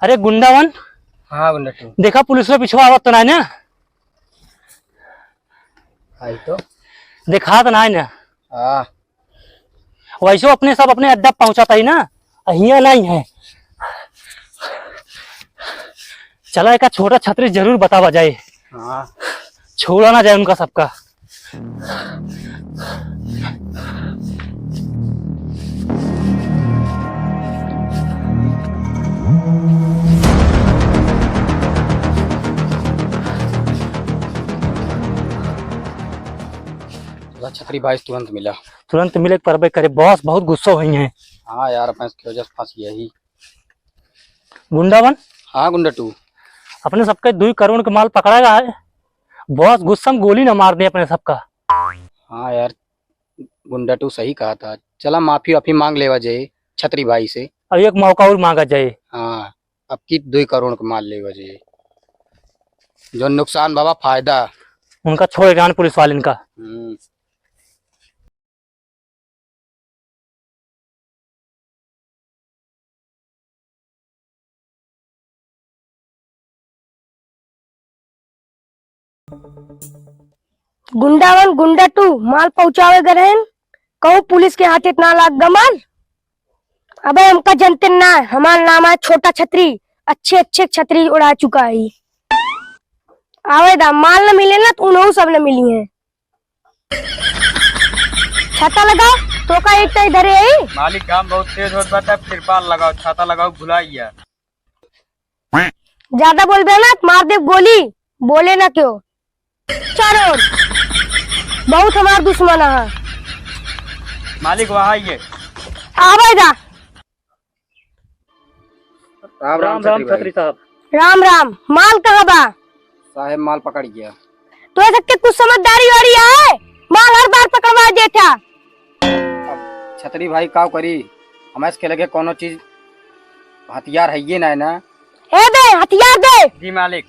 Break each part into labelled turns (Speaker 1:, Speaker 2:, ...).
Speaker 1: अरे गुंडावन।
Speaker 2: हाँ गुंडा टू।
Speaker 1: देखा पुलिस में पिछवा आवत तो ना
Speaker 2: आई तो
Speaker 1: देखा तो ना
Speaker 2: हाँ
Speaker 1: वैसे अपने सब अपने अड्डा पहुंचाता ही ना, अहिया नहीं है। चला एक छोटा छतरी जरूर बतावा जाए।
Speaker 2: हाँ
Speaker 1: छोड़ा ना जाए उनका सबका।
Speaker 2: छतरी भाई तुरंत
Speaker 1: मिले परबे करे। बॉस बहुत गुस्सा हुई है।
Speaker 2: हाँ यार अपने की वजह से फंसी यही।
Speaker 1: गुंडावन।
Speaker 2: हाँ गुंडा टू।
Speaker 1: अपने सबके 2 करोड़ का माल पकड़ा गया है। बॉस गुस्सा में गोली ना मार दे अपने सबका।
Speaker 2: हाँ यार गुंडा टू सही कहा था। चला माफी वाफी मांग लेवा जाए छतरी भाई से।
Speaker 1: अब एक मौका और मांगा जाए।
Speaker 2: हाँ अब की 2 करोड़ का माल लेवा जाए। जो नुकसान बाबा फायदा
Speaker 1: उनका छोड़ जान पुलिस वाले इनका।
Speaker 3: गुंडावन गुंडा टू माल पहुंचावे गए कहूँ पुलिस के हाथ इतना लाग गमाल। अबे हमका जनते ना, हमारा नाम है छोटा छतरी। अच्छे अच्छे छतरी उड़ा चुका है। आवेदा माल न मिले ना तो उन्होंने सब न मिली है। छाता लगाओ तो का एक इधर है।
Speaker 2: मालिक काम बहुत तेज होता है। तिरपाल लगाओ छाता लगाओ भुलाइया।
Speaker 3: ज्यादा बोल दे ना मार दे गोली। बोले ना क्यों चारों बहुत हमारा दुश्मन है।
Speaker 2: मालिक वहाँ ये
Speaker 3: आवेदा।
Speaker 2: राम राम
Speaker 1: छतरी साहब।
Speaker 3: राम राम। माल कहाँ बा
Speaker 2: साहेब? माल पकड़ गया।
Speaker 3: तो ऐसा के कुछ समझदारी वाली है। माल हर बार पकड़वा देता।
Speaker 2: अब छतरी भाई का करी? हमें इसके लगे कोनो चीज हथियार है ये ना।
Speaker 3: ए दे हथियार दे।
Speaker 2: जी मालिक।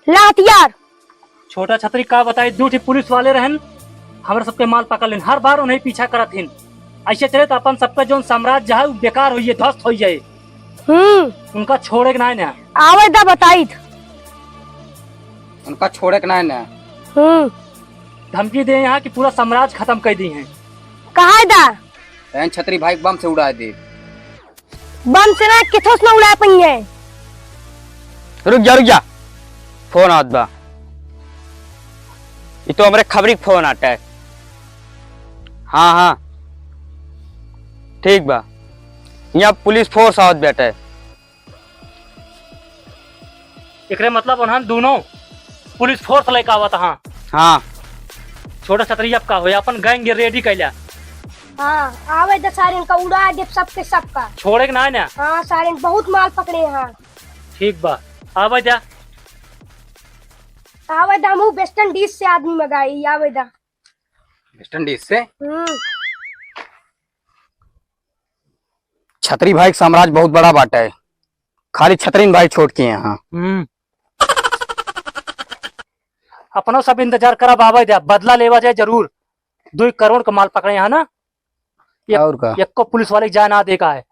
Speaker 3: ला हथियार।
Speaker 1: छोटा छतरी का बताए दूठी पुलिस वाले रहन हमारे सबके माल पकड़ लेन। हर बार उन्हें पीछा करत हिन। ऐसे चले तो अपन सबका जो साम्राज्य है बेकार हो ध्वस्त हो जाए। उनका छोड़े के ना
Speaker 3: आवेदा बताई
Speaker 2: उनका छोड़े के ना।
Speaker 1: धमकी दे यहाँ की पूरा साम्राज्य खत्म कर दी है।
Speaker 3: कहा दा
Speaker 2: छतरी भाई बम से उड़ा दे।
Speaker 3: बम से ना किथोस ना उड़ा पई है।
Speaker 4: रुक जा फोन आवत बा। ये तो हमारे खबरी फोन आता है। हाँ ठीक बा। यहाँ पुलिस फोर्स आवत बैठा है।
Speaker 1: एकरे मतलब उन्हें दोनों पुलिस फोर्स लेके आवत।
Speaker 4: हाँ
Speaker 1: छोटा छतरी अब का हो अपन गैंग रेडी कैला।
Speaker 3: हाँ आवेदा सारे का उड़ा दे सबके सबका।
Speaker 1: छोड़े के ना
Speaker 3: हाँ सारे बहुत माल पकड़े हैं।
Speaker 1: ठीक बा आवेदा।
Speaker 3: आवेदा हम वेस्ट इंडीज से आदमी मंगाई। आवेदा
Speaker 2: वेस्ट इंडीज से। छतरी भाई का साम्राज्य बहुत बड़ा बाटा है। खाली छतरीन भाई छोड़ के यहाँ।
Speaker 1: अपना सब इंतजार करा बाबा दे। बदला लेवा जाए जरूर। 2 करोड़ का माल पकड़े यहाँ ना।
Speaker 2: और का
Speaker 1: एक को पुलिस वाले जाए ना देखा है।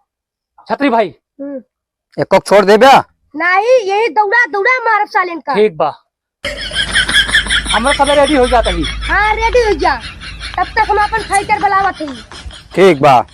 Speaker 1: छतरी भाई
Speaker 2: एक को छोड़ दे बया।
Speaker 3: नहीं यही दौड़ा दौड़ा मारब सालेन का।
Speaker 1: ठीक बा हमरा सब रेडी हो जाता ही।
Speaker 3: हाँ रेडी हो जा। तब तक हम अपन फाइटर बुलावत ही।
Speaker 2: ठीक बा।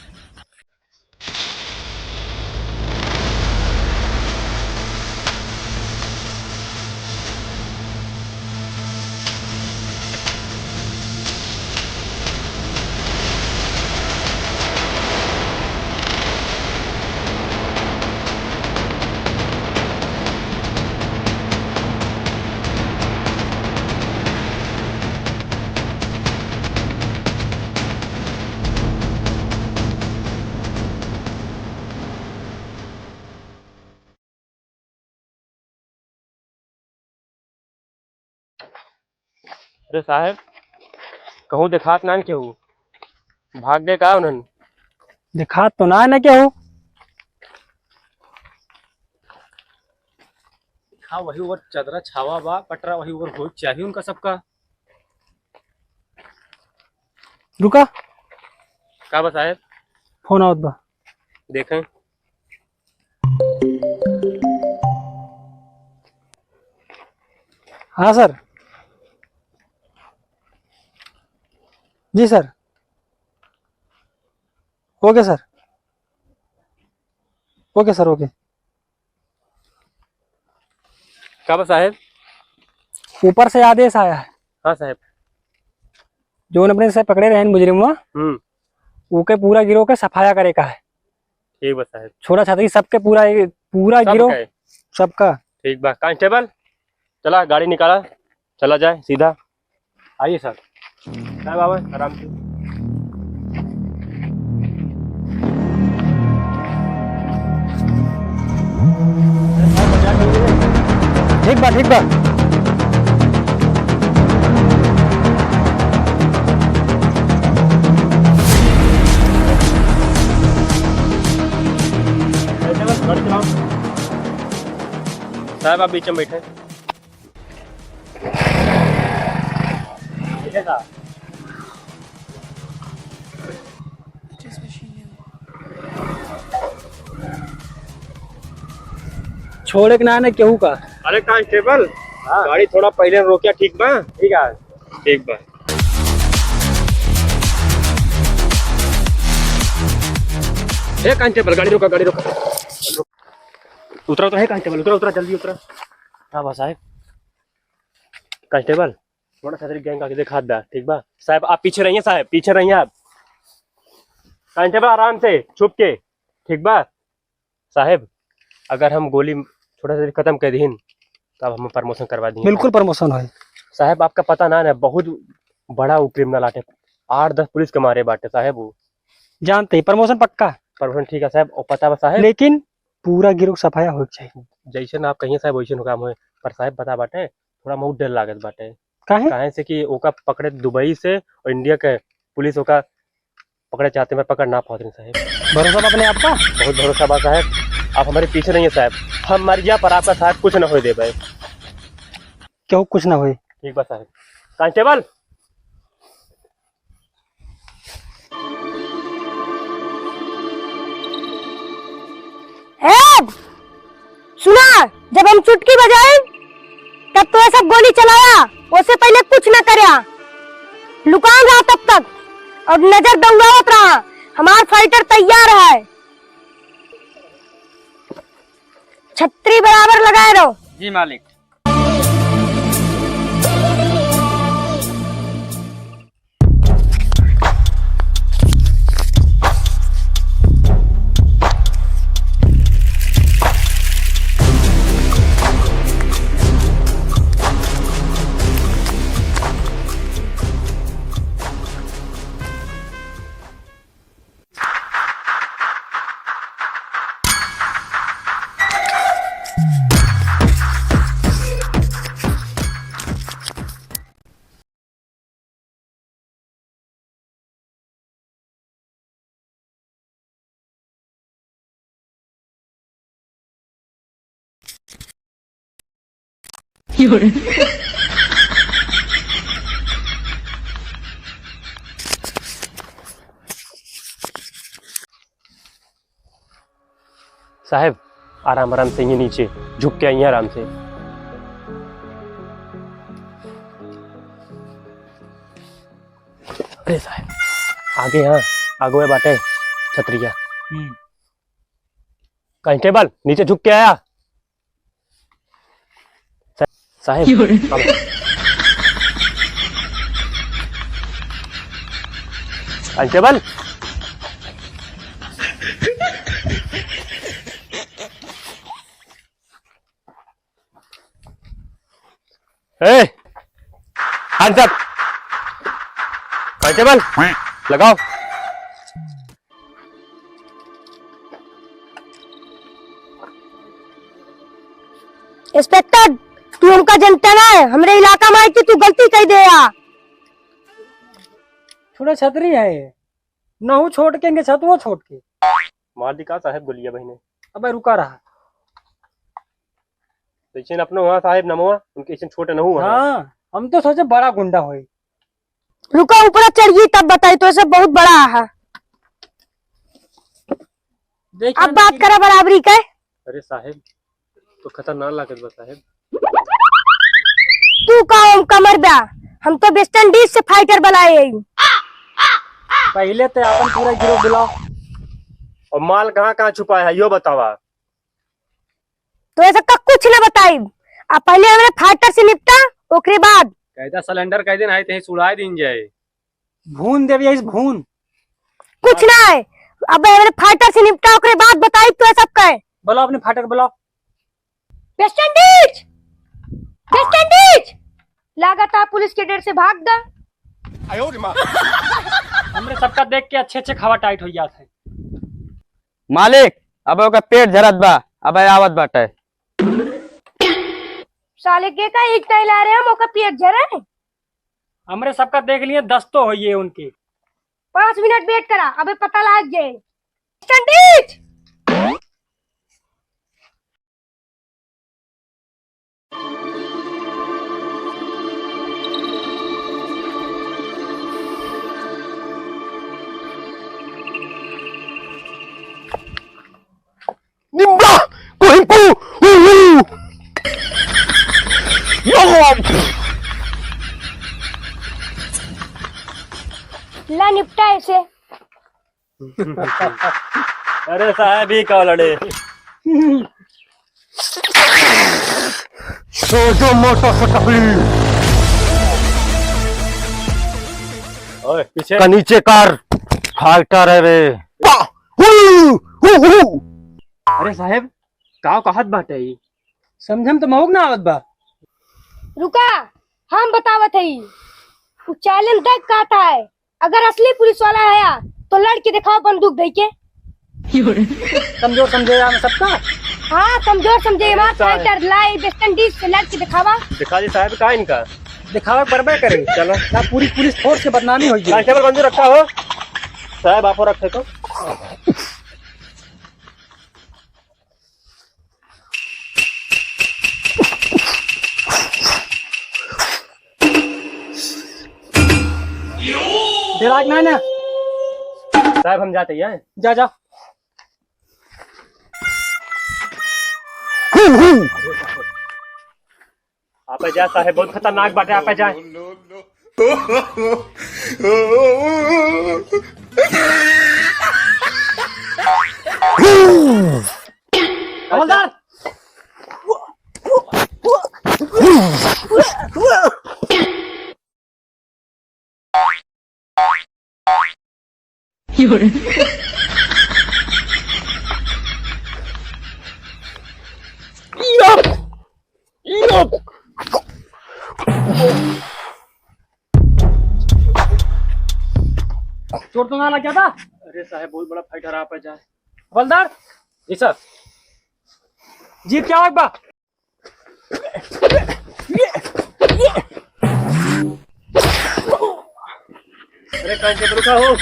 Speaker 4: अरे साहब कहूँ दिखात ना केहू भाग गए का उन्हन।
Speaker 1: दिखा तो ना क्या हो।
Speaker 4: हाँ वही वो चदरा छावा बा पटरा वही वो हो चाहिए उनका सबका।
Speaker 1: रुका
Speaker 4: का बा साहब?
Speaker 1: फोन आवत बा।
Speaker 5: देखें।
Speaker 6: हाँ सर। जी sir. Okay sir. Okay sir okay.
Speaker 5: क्या बस साहब?
Speaker 6: ऊपर से आदेश आया है
Speaker 5: हाँ साहब।
Speaker 6: जो अपने से पकड़े रहे मुजरिम ओके पूरा गिरोह के सफाया करे का है।
Speaker 5: ठीक बस साहब।
Speaker 6: छोटा छतरी सबके पूरा गिरोह सबका।
Speaker 5: ठीक बा कांस्टेबल, चला गाड़ी निकाला, चला जाए सीधा। आइए सर। साहब बाबा आराम से।
Speaker 6: ठीक बा ठीक बा।
Speaker 5: गाड़ी चलाओ। साहब आप बीच में बैठे।
Speaker 6: छोड़े के ना आने केहू का।
Speaker 5: अरे कांस्टेबल, गाड़ी थोड़ा पहले रोकिया। ठीक बा? ठीक है। ठीक बा। ए कांस्टेबल, गाड़ी रोका, गाड़ी रोका। उतरा तो है कांस्टेबल, उतरा उतरा जल्दी उतरा। हाँ बा साहब। कांस्टेबल थोड़ा छतरी गैंग आगे देखा दा। ठीक बा साहब, आप पीछे रहिए साहब, पीछे रहिए आप। कांस्टेबल आराम से छुप के। ठीक बा साहब, अगर हम गोली थोड़ा सा खत्म कर दीन तो अब हम प्रमोशन करवा देंगे।
Speaker 6: बिल्कुल प्रमोशन है
Speaker 5: साहब। आपका पता ना बहुत बड़ा वो क्रिमिनल आटे, 8-10 पुलिस के मारे बाटे साहब। वो
Speaker 6: जानते ही प्रमोशन पक्का।
Speaker 5: प्रमोशन ठीक है साहब। और पता बा साहब,
Speaker 6: लेकिन पूरा गिरोह सफाया हो चाहिए।
Speaker 5: जैसे आप कहिए साहब वैसे काम हो। पर साहब पता बाटे थोड़ा बहुत डर लागत बाटे।
Speaker 6: काहे?
Speaker 5: काहे से कि ओका पकड़े दुबई से और इंडिया के पुलिस ओका पकड़े चाहते हैं, पकड़ ना पाते साहब।
Speaker 6: भरोसा बा अपने आप का?
Speaker 5: बहुत भरोसा बा साहब। आप हमारे पीछे नहीं है साहब। हम मर गया पर आपका साहब कुछ ना हो दे भाई।
Speaker 6: क्यों कुछ ना हुई?
Speaker 5: ठीक बा साहब। कांस्टेबल
Speaker 3: सुना, जब हम चुटकी बजाए तब तो ऐसा गोली चलाया, उससे पहले कुछ न करया, लुकान रहा तब तक और नजर दौड़ावत रहा। हमार फाइटर तैयार है, छतरी बराबर लगाए रहो।
Speaker 4: जी मालिक।
Speaker 5: साहब आराम आराम से ये नीचे झुक के आइए आराम से। अरे साहब आगे, यहाँ आगे बाटे छतरिया। कांस्टेबल नीचे झुक के आया साहब। Constable hands up. कांस्टेबल लगाओ।
Speaker 3: इंस्पेक्टर तू हमका जनता ना है, हमरे इलाका में आई थी, तू गलती कर दे या।
Speaker 6: छोटा छतरी है ना, हूँ छोड़ के छत वो छोड़ के
Speaker 5: मार दी का साहब गोलिया बहने।
Speaker 6: अब रुका रहा।
Speaker 5: लेकिन अपने वहाँ साहब नमवा उनके इसे छोटे न हुआ।
Speaker 6: हाँ हम तो सोचे बड़ा गुंडा होई।
Speaker 3: रुका ऊपर चढ़िए तब बताई, तो ऐसे बहुत बड़ा है। अब बात करा बराबरी का।
Speaker 5: अरे साहेब तो खतरनाक लागत बा साहेब।
Speaker 3: तू का कमर बा, हम तो वेस्ट इंडीज से फाइटर बुलाए हैं।
Speaker 6: पहले तो अपन पूरा गिरोह बुलाओ।
Speaker 5: और माल कहाँ कहाँ छुपा है यो बतावा।
Speaker 3: तो ऐसा का कुछ न बताई। अब पहले हमारे फाइटर से निपटा, ओकरे बाद
Speaker 5: कैदा सिलेंडर कह दिन आए थे सुड़ाए दिन जाए।
Speaker 6: भून देवी इस भून।
Speaker 3: कुछ ना है। अब हमारे फाइटर से निपटा, ओकरे बाद बताई तो सब कहे।
Speaker 6: बुलाओ अपने फाइटर बुलाओ।
Speaker 3: West Indies, West Indies. लगातार पुलिस के डर से भाग दा।
Speaker 6: हमरे सबका देख के अच्छे अच्छे खावा टाइट हो जाते हैं।
Speaker 4: मालिक अब ओका पेट झरत बा, अब आवत बाटे।
Speaker 3: साले के का एक नहीं ला रहे हम, ओका पेट झरे।
Speaker 6: हमरे सबका देख लिए 10 तो हो ये उनके।
Speaker 3: 5 मिनट वेट करा, अबे पता लग जाए। West Indies.
Speaker 5: निम्बा कोहिंपू
Speaker 3: ला निपटा ऐसे।
Speaker 5: अरे साहब ही का लड़े। छोटो मोटो फटकली ओए पीछे का नीचे कार फाइटर है रे।
Speaker 6: अरे साहेब का कहत बाटे ई समझम तो मौक ना आवत बा।
Speaker 3: रुका, हम बतावत हई। तू चैलेंज देख कहता है, अगर असली पुलिस वाला है तो लड़के दिखाओ बंदूक दे के।
Speaker 6: कमजोर समझे हम सबका।
Speaker 3: हाँ कमजोर समझे मत। फाइटर लाई वेस्ट इंडीज से लड़के दिखावा।
Speaker 5: दिखा दी साहब का इनका
Speaker 6: दिखावा बरबे करे।
Speaker 5: चलो
Speaker 6: ना पूरी पुलिस फोर्स के बदनामी हो गई।
Speaker 5: कांस्टेबल बंदूक रखा हो साहब आपो रखे तो।
Speaker 6: दिराज ना ना
Speaker 5: साहब हम जाते हैं।
Speaker 6: जा जा।
Speaker 5: आप जा साहब बहुत खतरनाक बात है आप जाए।
Speaker 6: हवलदार चोट तो ना लग गया था।
Speaker 5: अरे साहब बहुत बड़ा फाइटर आप जाए।
Speaker 6: हवलदार
Speaker 5: जी सर।
Speaker 6: जीत क्या बा।
Speaker 5: अरे कांस्टेबल रुका हो।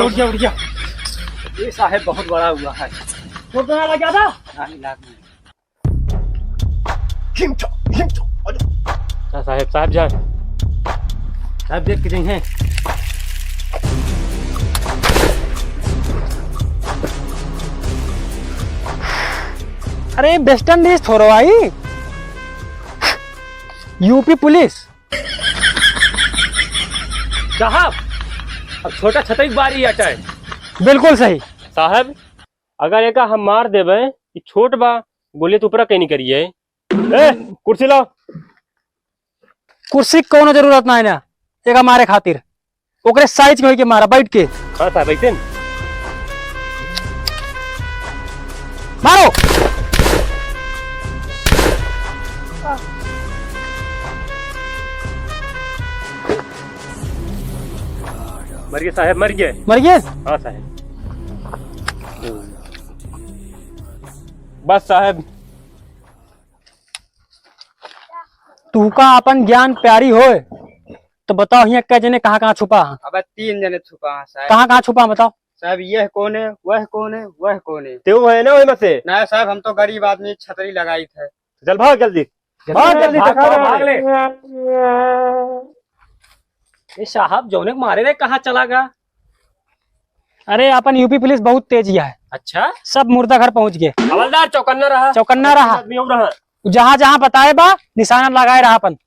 Speaker 6: उठ गया।
Speaker 2: ये साहेब बहुत बड़ा हुआ है।
Speaker 6: चोट तो ना लग गया था।
Speaker 2: नहीं लाग में।
Speaker 5: साहब जाए साहब देख के हैं।
Speaker 6: अरे वेस्ट इंडीज थोड़ो आई यूपी पुलिस।
Speaker 5: साहब अब छोटा छतरी बारी हटाए।
Speaker 6: बिल्कुल सही
Speaker 5: साहब अगर एक हम मार देवे कि छोट बा गोली तो ऊपर कहीं नहीं करिए। ए कुर्सी लाओ।
Speaker 6: कुर्सी की कोनो जरूरत ना है ना, एक मारे खातिर ओकरे साइज के होई के मारा बैठ के।
Speaker 5: हाँ साहब ऐसे
Speaker 6: मारो।
Speaker 5: मर गए साहब मर गए।
Speaker 6: मर गए।
Speaker 5: हाँ साहब बस साहब।
Speaker 6: तू का अपन ज्ञान प्यारी होए तो बताओ यहाँ कै जने कहाँ छुपा।
Speaker 2: अब 3 जने छुपा है साहब।
Speaker 6: कहाँ छुपा बताओ।
Speaker 2: साहब यह कौन है, वह कौन है, वह कौन है।
Speaker 5: तो है ना वही में से।
Speaker 2: ना साहब हम तो गरीब आदमी, छतरी लगाई थे।
Speaker 5: चल भाग जल्दी
Speaker 6: भाग जल्दी
Speaker 5: भाग ले।
Speaker 6: ये साहब जौने को मारे रे कहाँ चला गया। अरे अपन यूपी पुलिस बहुत तेज है।
Speaker 5: अच्छा
Speaker 6: सब मुर्दा घर पहुंच गए।
Speaker 5: हवलदार चौकन्ना रहा,
Speaker 6: चौकन्ना रहा,
Speaker 5: आदमी और रहा।
Speaker 6: जहाँ जहाँ बताए बा निशाना लगाए रहा अपन।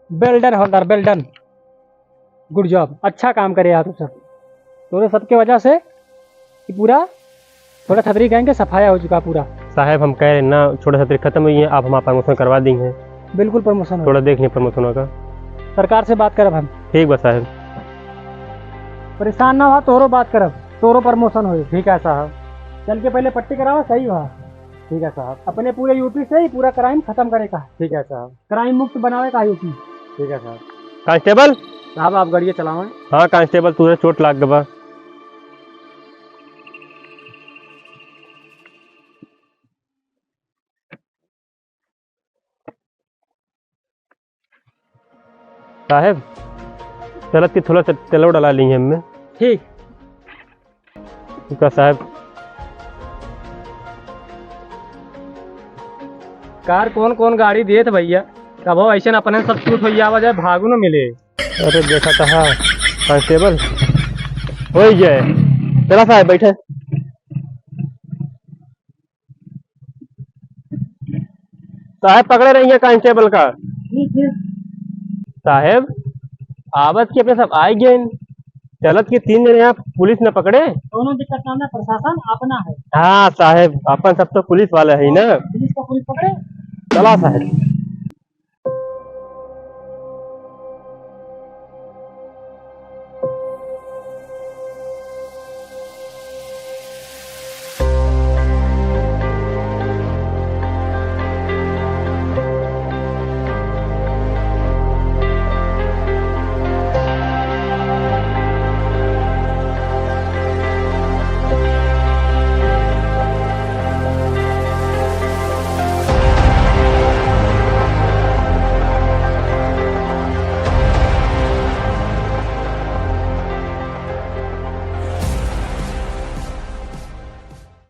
Speaker 6: वेल डन हवलदार, वेल डन, गुड जॉब, अच्छा काम करे आप सब। तो सबके वजह से ये पूरा छोटा छतरी गैंग के सफाया हो चुका पूरा।
Speaker 5: साहब हम कह रहे हैं ना, छोटा छतरी खत्म हुई है, आप हमारा प्रमोशन करवा दी हैं।
Speaker 6: बिल्कुल प्रमोशन
Speaker 5: थोड़ा देख लें प्रमोशन होगा।
Speaker 6: सरकार से बात करब हम।
Speaker 5: ठीक बा साहब।
Speaker 6: परेशान ना हुआ तोरो बात करब, तोरो प्रमोशन हो। ठीक है साहब, चल के पहले पट्टी करावा, सही हुआ। ठीक है साहब, अपने पूरे यूपी से ही पूरा क्राइम खत्म करे का। ठीक है साहब, क्राइम मुक्त बनावे का यूपी। ठीक है साहब।
Speaker 5: कांस्टेबल
Speaker 6: साहब आप गाड़ियाँ चलावें।
Speaker 5: हाँ कांस्टेबल, तुझे चोट लाग गबा। साहब चलत की थोड़ा सा तेलो डला ली है हमने।
Speaker 6: ठीक
Speaker 5: ठीक है साहब।
Speaker 6: कार कौन कौन गाड़ी दिए थे भैया, कब हो ऐसे अपने सब छूट हो जाए, भागू न मिले।
Speaker 5: अरे देखा था कांस्टेबल हो ही जाए। चला साहब बैठे। साहब पकड़े रही है कांस्टेबल का। साहब आवत के अपने सब आए गए, चलत के 3 जने यहाँ पुलिस ने पकड़े।
Speaker 6: दोनों दिक्कत ना, प्रशासन अपना है।
Speaker 5: हाँ साहब अपन सब तो पुलिस वाले है ना।
Speaker 6: पुलिस को पुलिस पकड़े।
Speaker 5: चला साहब।